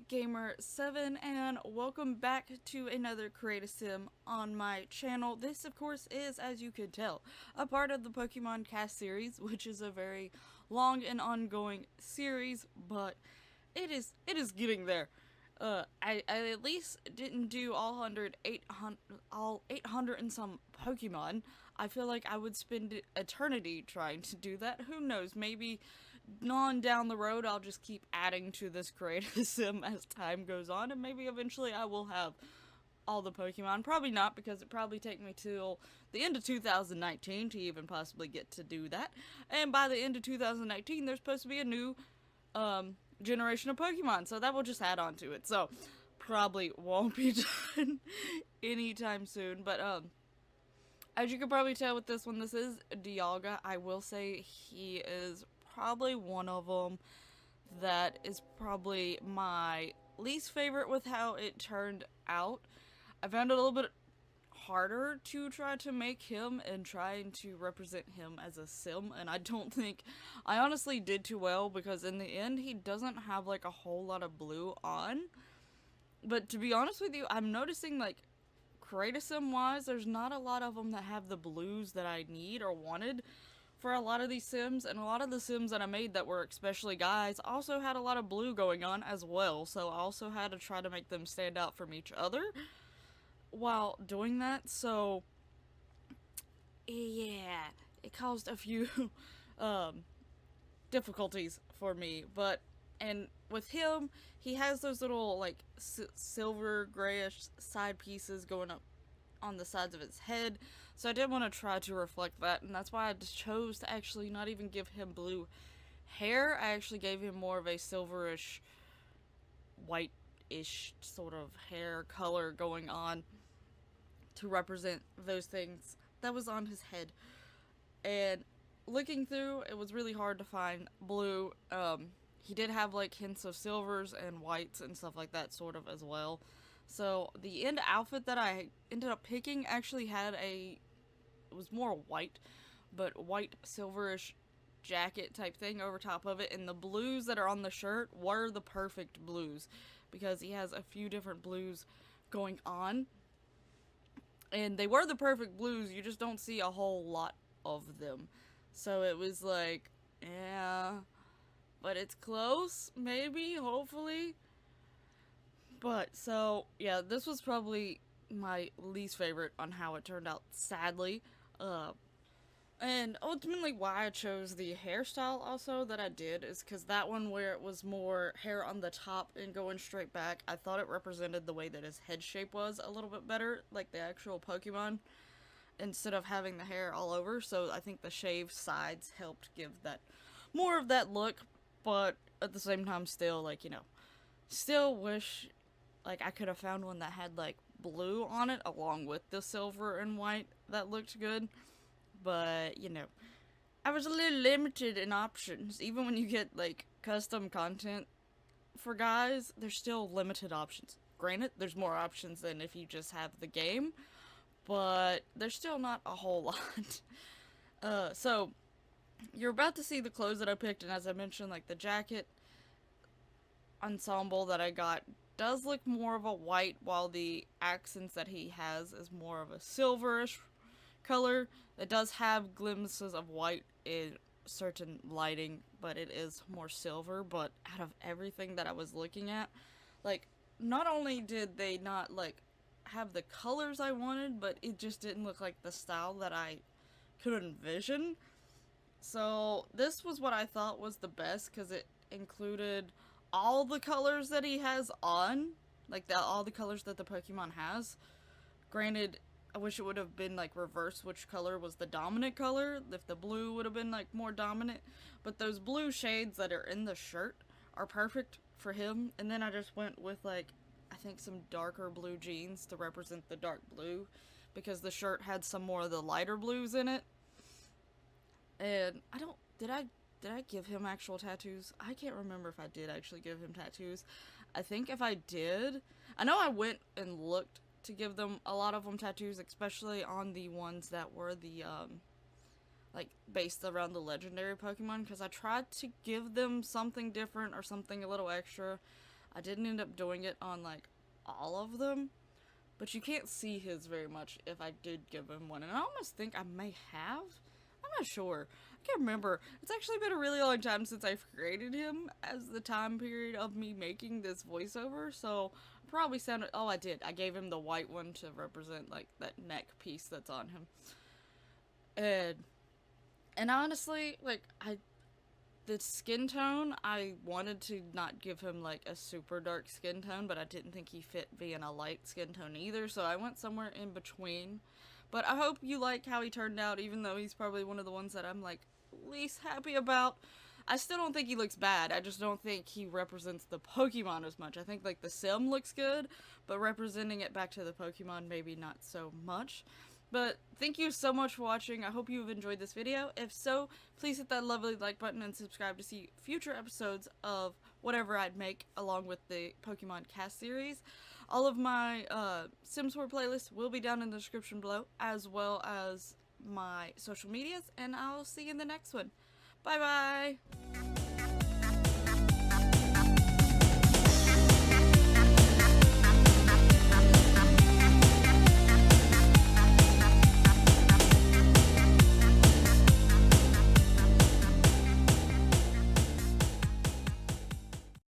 Gamer7 and welcome back to another Create a Sim on my channel. This of course is, as you could tell, a part of the Pokemon CAS series, which is a very long and ongoing series, but it is getting there. I at least didn't do all 800 and some Pokemon. I feel like I would spend eternity trying to do that. Who knows? Maybe on down the road I'll just keep adding to this creative sim as time goes on, and maybe eventually I will have all the Pokemon. Probably not, because it probably take me till the end of 2019 to even possibly get to do that. And by the end of 2019, there's supposed to be a new generation of Pokemon, so that will just add on to it. So probably won't be done anytime soon. But as you can probably tell with this one, this is Dialga. I will say he is probably one of them that is probably my least favorite with how it turned out. I found it a little bit harder to try to make him and trying to represent him as a sim, and I don't think I honestly did too well, because in the end he doesn't have like a whole lot of blue on. But to be honest with you, I'm noticing like create a sim wise, there's not a lot of them that have the blues that I need or wanted for a lot of these sims, and a lot of the sims that I made that were especially guys also had a lot of blue going on as well, so I also had to try to make them stand out from each other while doing that. So yeah, it caused a few difficulties for me. But and with him, he has those little like silver grayish side pieces going up on the sides of his head, so I did want to try to reflect that, and that's why I just chose to actually not even give him blue hair. I actually gave him more of a silverish white-ish sort of hair color going on to represent those things that was on his head. And looking through, it was really hard to find blue. He did have like hints of silvers and whites and stuff like that sort of as well. So the end outfit that I ended up picking actually had it was more white, but white silverish jacket type thing over top of it, and the blues that are on the shirt were the perfect blues, because he has a few different blues going on. And they were the perfect blues, you just don't see a whole lot of them. So it was like, yeah, but it's close, maybe, hopefully. But, so, yeah, this was probably my least favorite on how it turned out, sadly. And ultimately why I chose the hairstyle also that I did is because that one, where it was more hair on the top and going straight back, I thought it represented the way that his head shape was a little bit better, like the actual Pokemon, instead of having the hair all over. So I think the shaved sides helped give that more of that look, but at the same time still, like, you know, still wish like I could have found one that had like blue on it along with the silver and white that looked good. But, you know, I was a little limited in options. Even when you get like custom content for guys, there's still limited options. Granted, there's more options than if you just have the game, but there's still not a whole lot. So you're about to see the clothes that I picked, and as I mentioned, like the jacket ensemble that I got does look more of a white, while the accents that he has is more of a silverish color. It does have glimpses of white in certain lighting, but it is more silver. But out of everything that I was looking at, like, not only did they not like have the colors I wanted, but it just didn't look like the style that I could envision. So this was what I thought was the best, because it included all the colors that he has on, like all the colors that the Pokemon has. Granted, I wish it would have been like reverse which color was the dominant color, if the blue would have been like more dominant, but those blue shades that are in the shirt are perfect for him. And then I just went with like, I think some darker blue jeans to represent the dark blue, because the shirt had some more of the lighter blues in it. And I don't, did I give him actual tattoos? I can't remember if I did actually give him tattoos. I think if I did, I know I went and looked to give them a lot of them tattoos, especially on the ones that were the like based around the legendary Pokemon, because I tried to give them something different or something a little extra. I didn't end up doing it on like all of them, but you can't see his very much if I did give him one, and I almost think I may have. I'm not sure. I can't remember. It's actually been a really long time since I've created him as the time period of me making this voiceover, so I probably sounded. Oh, I did. I gave him the white one to represent like that neck piece that's on him, and honestly, like the skin tone, I wanted to not give him like a super dark skin tone, but I didn't think he fit being a light skin tone either, so I went somewhere in between. But I hope you like how he turned out, even though he's probably one of the ones that I'm like least happy about. I still don't think he looks bad. I just don't think he represents the Pokemon as much. I think like the sim looks good, but representing it back to the Pokemon maybe not so much. But thank you so much for watching. I hope you've enjoyed this video. If so, please hit that lovely like button and subscribe to see future episodes of whatever I'd make along with the Pokemon CAS series. All of my Sims 4 playlists will be down in the description below, as well as my social medias, and I'll see you in the next one. Bye bye!